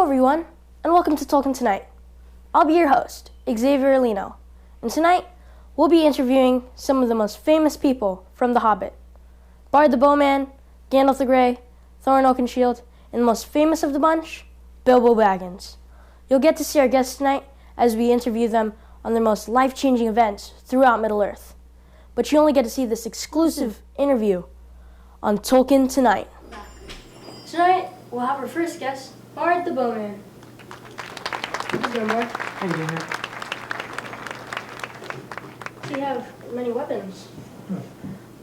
Hello everyone, and welcome to Tolkien Tonight. I'll be your host, Xavier Alino, and tonight we'll be interviewing some of the most famous people from The Hobbit. Bard the Bowman, Gandalf the Grey, Thorin Oakenshield, and the most famous of the bunch, Bilbo Baggins. You'll get to see our guests tonight as we interview them on their most life-changing events throughout Middle-earth. But you only get to see this exclusive interview on Tolkien Tonight. Tonight, we'll have our first guest, Bard the Bowman. How's it going, Bard? How you doing here? So you have many weapons.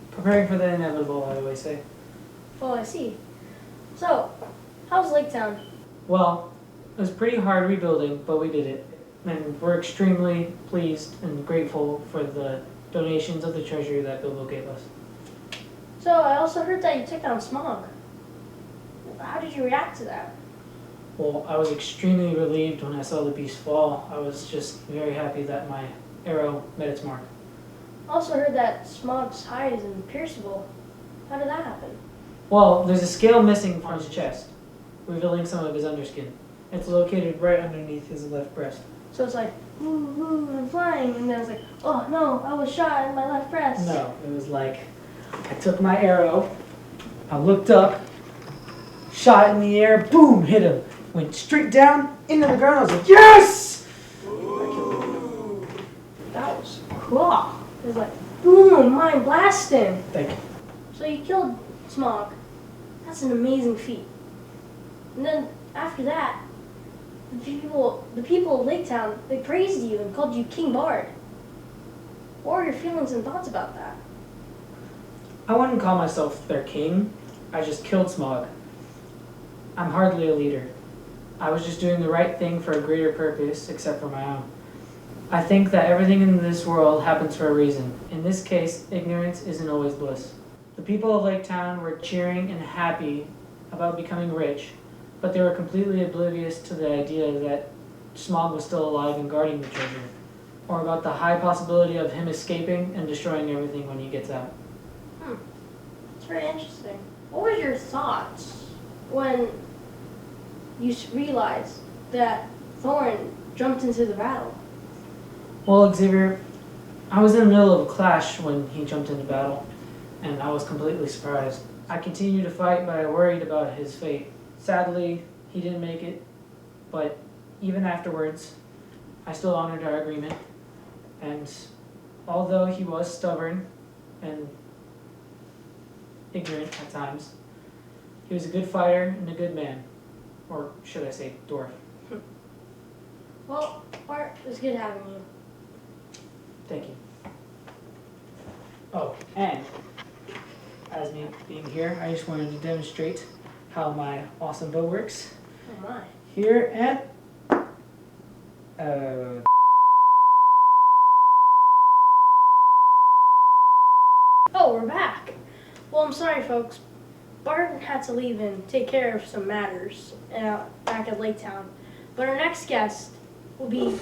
Preparing for the inevitable, I always say. Oh, I see. So, how's Lake Town? Well, it was pretty hard rebuilding, but we did it. And we're extremely pleased and grateful for the donations of the treasure that Bilbo gave us. So, I also heard that you took down Smaug. How did you react to that? Well, I was extremely relieved when I saw the beast fall. I was just very happy that my arrow met its mark. I also heard that Smaug's hide is imperishable. How did that happen? Well, there's a scale missing from his chest, revealing some of his underskin. It's located right underneath his left breast. So it's like, ooh, I'm flying, and then it's like, oh no, I was shot in my left breast. No, it was like, I took my arrow, I looked up, shot it in the air, boom, hit him. Went straight down into the ground. I was like, yes! That was cool. It was like, boom, mind blasting. Thank you. So you killed Smaug. That's an amazing feat. And then after that, the people of Lake Town, they praised you and called you King Bard. What are your feelings and thoughts about that? I wouldn't call myself their king. I just killed Smaug. I'm hardly a leader. I was just doing the right thing for a greater purpose, except for my own. I think that everything in this world happens for a reason. In this case, ignorance isn't always bliss. The people of Lake Town were cheering and happy about becoming rich, but they were completely oblivious to the idea that Smaug was still alive and guarding the treasure, or about the high possibility of him escaping and destroying everything when he gets out. It's very interesting. What were your thoughts when you realized that Thorin jumped into the battle? Well, Xavier, I was in the middle of a clash when he jumped into battle, and I was completely surprised. I continued to fight, but I worried about his fate. Sadly, he didn't make it, but even afterwards, I still honored our agreement, and although he was stubborn and ignorant at times, he was a good fighter and a good man. Or should I say, dwarf. Well, Bart, it was good having you. Thank you. Oh, and as me being here, I just wanted to demonstrate how my awesome bow works. Oh my. Here at Oh, we're back. Well, I'm sorry, folks. Bart had to leave and take care of some matters back at Lake Town. But our next guest will be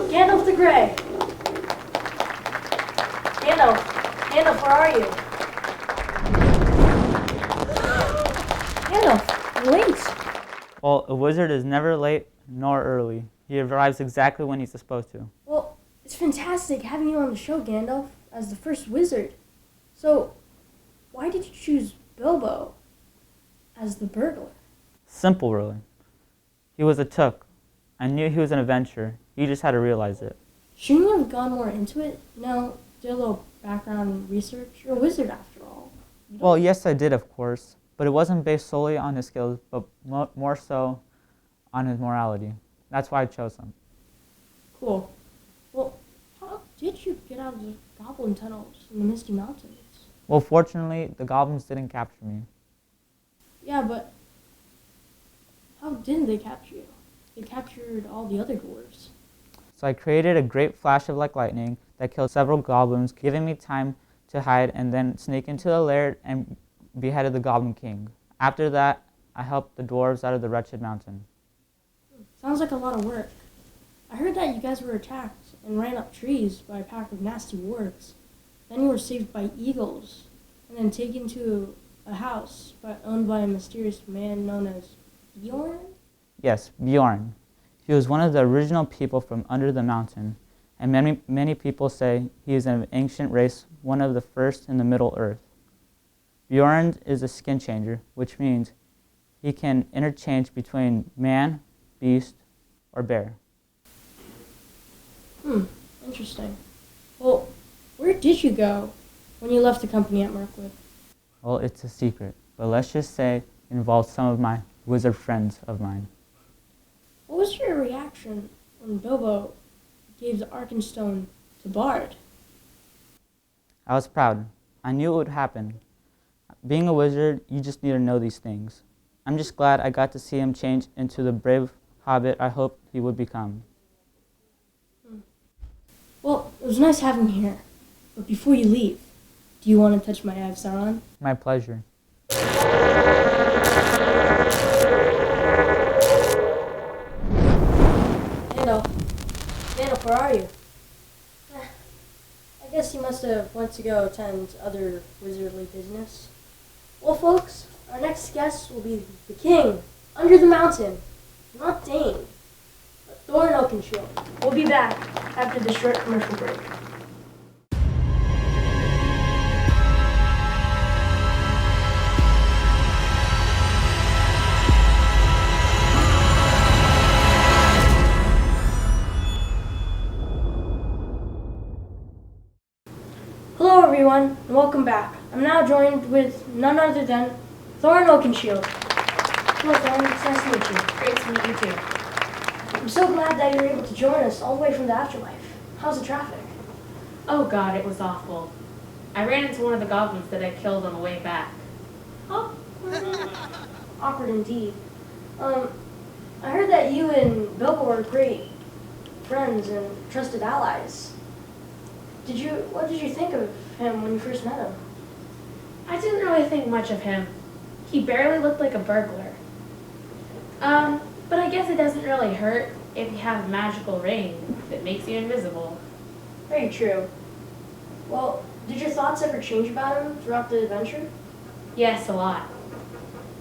Gandalf the Grey. Gandalf, where are you? Gandalf, you're late. Well, a wizard is never late nor early. He arrives exactly when he's supposed to. Well, it's fantastic having you on the show, Gandalf, as the first wizard. So, why did you choose Bilbo as the burglar? Simple, really. He was a Took. I knew he was an adventurer. You just had to realize it. Shouldn't you have gone more into it? Do a little background research. You're a wizard after all. Well, yes, I did, of course. But it wasn't based solely on his skills, but more so on his morality. That's why I chose him. Cool. Well, how did you get out of the goblin tunnels in the Misty Mountains? Well, fortunately, the goblins didn't capture me. Yeah, but how didn't they capture you? They captured all the other dwarves. So I created a great flash of lightning that killed several goblins, giving me time to hide and then sneak into the lair and beheaded the Goblin King. After that, I helped the dwarves out of the wretched mountain. Sounds like a lot of work. I heard that you guys were attacked and ran up trees by a pack of nasty wargs. Then you were saved by eagles, and then taken to a house owned by a mysterious man known as Bjorn? Yes, Bjorn. He was one of the original people from under the mountain, and many people say he is an ancient race, one of the first in the Middle Earth. Bjorn is a skin changer, which means he can interchange between man, beast, or bear. Interesting. Well, where did you go when you left the company at Mirkwood? Well, it's a secret, but let's just say it involves some of my wizard friends of mine. What was your reaction when Bilbo gave the Arkenstone to Bard? I was proud. I knew it would happen. Being a wizard, you just need to know these things. I'm just glad I got to see him change into the brave hobbit I hoped he would become. Well, it was nice having you here. But before you leave, do you want to touch my Eye of Sauron? My pleasure. Gandalf, where are you? I guess you must have went to go attend other wizardly business. Well, folks, our next guest will be the king under the mountain. Not Dane, but Thorin Oakenshield. We'll be back after the short commercial break. Hello everyone, and welcome back. I'm now joined with none other than Thorin Oakenshield. Hello Thorin, it's nice to meet you. Great to meet you too. I'm so glad that you were able to join us all the way from the afterlife. How's the traffic? Oh god, it was awful. I ran into one of the goblins that I killed on the way back. Oh, awkward indeed. I heard that you and Bilbo were great friends and trusted allies. What did you think of him when you first met him? I didn't really think much of him. He barely looked like a burglar. But I guess it doesn't really hurt if you have a magical ring that makes you invisible. Very true. Well, did your thoughts ever change about him throughout the adventure? Yes, a lot.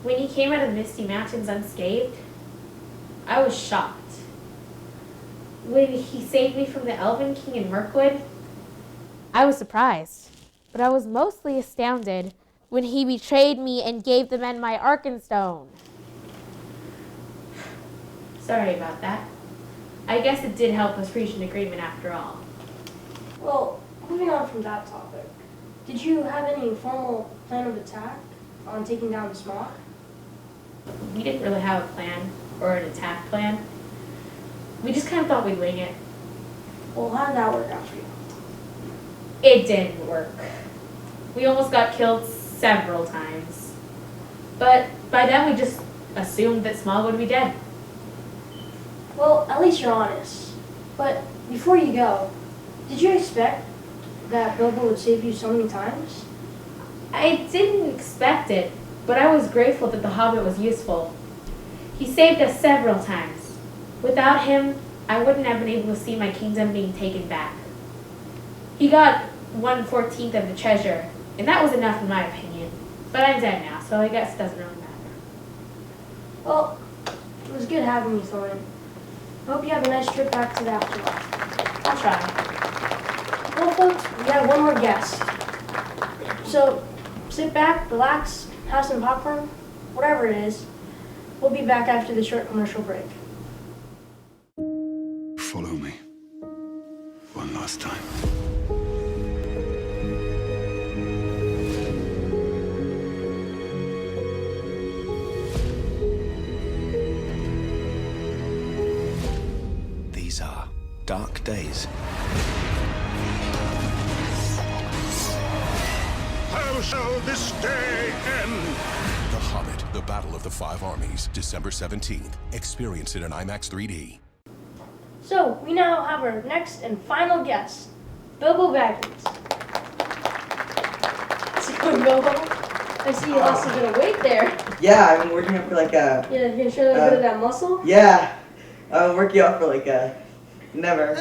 When he came out of the Misty Mountains unscathed, I was shocked. When he saved me from the Elven King in Mirkwood, I was surprised. But I was mostly astounded when he betrayed me and gave the men my Arkenstone. Sorry about that. I guess it did help us reach an agreement after all. Well, moving on from that topic, did you have any formal plan of attack on taking down the Smaug? We didn't really have a plan or an attack plan. We just kind of thought we'd wing it. Well, how did that work out for you? It didn't work. We almost got killed several times. But by then we just assumed that Smaug would be dead. Well, at least you're honest. But before you go, did you expect that Bilbo would save you so many times? I didn't expect it, but I was grateful that the Hobbit was useful. He saved us several times. Without him, I wouldn't have been able to see my kingdom being taken back. He got 1/14 of the treasure, and that was enough in my opinion. But I'm dead now, so I guess it doesn't really matter. Well, it was good having you, Thorin. Hope you have a nice trip back to the afterlife. I'll try. Well, folks, we have one more guest. So, sit back, relax, have some popcorn, whatever it is. We'll be back after the short commercial break. Follow me. One last time. These are dark days. How shall this day end? The Hobbit, The Battle of the Five Armies, December 17th. Experience it in IMAX 3D. So, we now have our next and final guest, Bilbo Baggins. So, Bilbo, I see you lost a bit of weight there. Yeah, I've been working out for like a... Yeah, you can show a bit of that muscle? Yeah, I've been working out for like a... Never.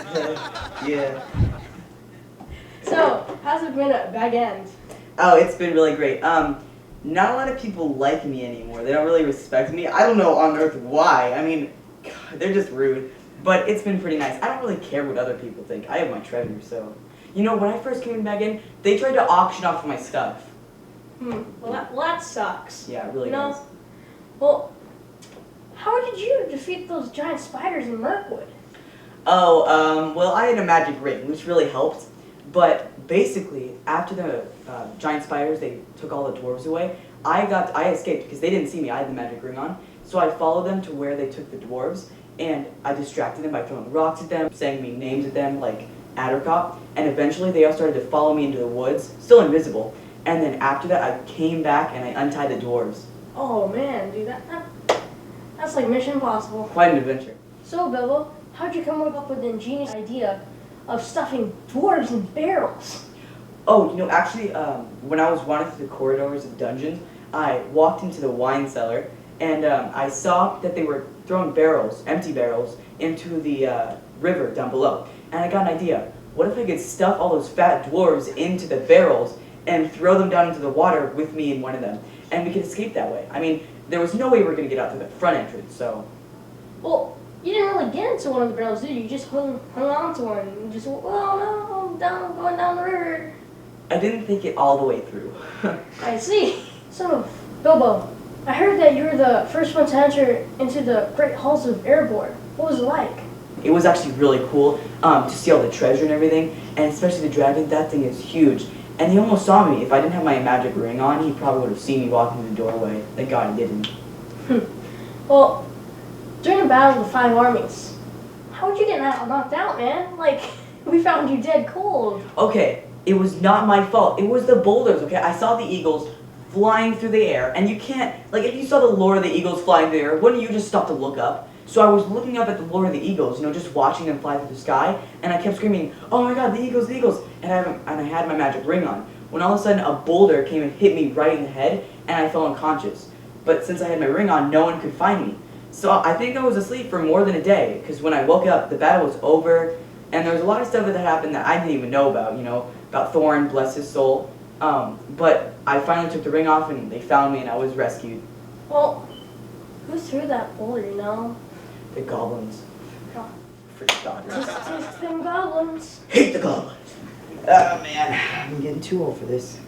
Yeah. So, how's it been at Bag End? Oh, it's been really great. not a lot of people like me anymore. They don't really respect me. I don't know on earth why. I mean, God, they're just rude. But it's been pretty nice. I don't really care what other people think. I have my treasure, so. You know, when I first came back in, they tried to auction off my stuff. Well, that sucks. Yeah, it really No. does. Well, how did you defeat those giant spiders in Mirkwood? Oh, well, I had a magic ring, which really helped. But basically, after the giant spiders, they took all the dwarves away. I escaped because they didn't see me. I had the magic ring on. So I followed them to where they took the dwarves, and I distracted them by throwing rocks at them, saying mean names at them, like Addercop. And eventually, they all started to follow me into the woods, still invisible. And then after that, I came back and I untied the dwarves. Oh man, dude, that's like Mission Impossible. Quite an adventure. So, Bilbo, how'd you come up with the ingenious idea of stuffing dwarves in barrels? Oh, you know, actually, when I was wandering through the corridors of dungeons, I walked into the wine cellar, and I saw that they were throwing barrels, empty barrels, into the river down below. And I got an idea. What if I could stuff all those fat dwarves into the barrels and throw them down into the water with me in one of them? And we could escape that way. I mean, there was no way we were going to get out through the front entrance, so. Well, you didn't really get into one of the barrels, did you? You just hung on to one and just, well, no, I'm going down the river. I didn't think it all the way through. I see. So, Bilbo, I heard that you were the first one to enter into the Great Halls of Erebor. What was it like? It was actually really cool to see all the treasure and everything, and especially the dragon. That thing is huge. And he almost saw me. If I didn't have my magic ring on, he probably would have seen me walking through the doorway. Thank God he didn't. Well, during the Battle of the Five Armies, how would you get knocked out, man? Like, we found you dead cold. Okay, it was not my fault. It was the boulders, okay? I saw the eagles flying through the air, and you can't, like, if you saw the lure of the eagles flying through the air, wouldn't you just stop to look up? So I was looking up at the lure of the eagles, you know, just watching them fly through the sky, and I kept screaming, "Oh my God, the eagles, the eagles!" And I had my magic ring on. When all of a sudden a boulder came and hit me right in the head, and I fell unconscious. But since I had my ring on, no one could find me. So I think I was asleep for more than a day, because when I woke up, the battle was over, and there was a lot of stuff that happened that I didn't even know about, you know, about Thorin, bless his soul. But I finally took the ring off, and they found me, and I was rescued. Well, who threw that boulder, you know? The goblins. Oh. Forgot. Just them goblins. Hate the goblins. Oh man, I'm getting too old for this.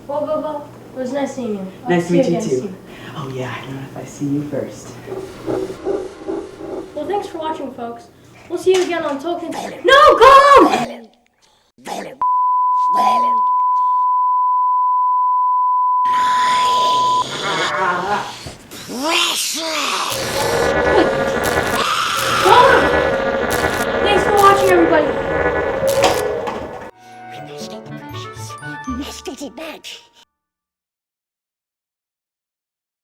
Well, Bilbo, it was nice seeing you. Nice to meet you again too. soon. Oh yeah, I know if I see you first. Well, thanks for watching, folks. We'll see you again on Tolkien. No, Gollum! Thanks for watching, everybody. We must get the precious. We must get it back.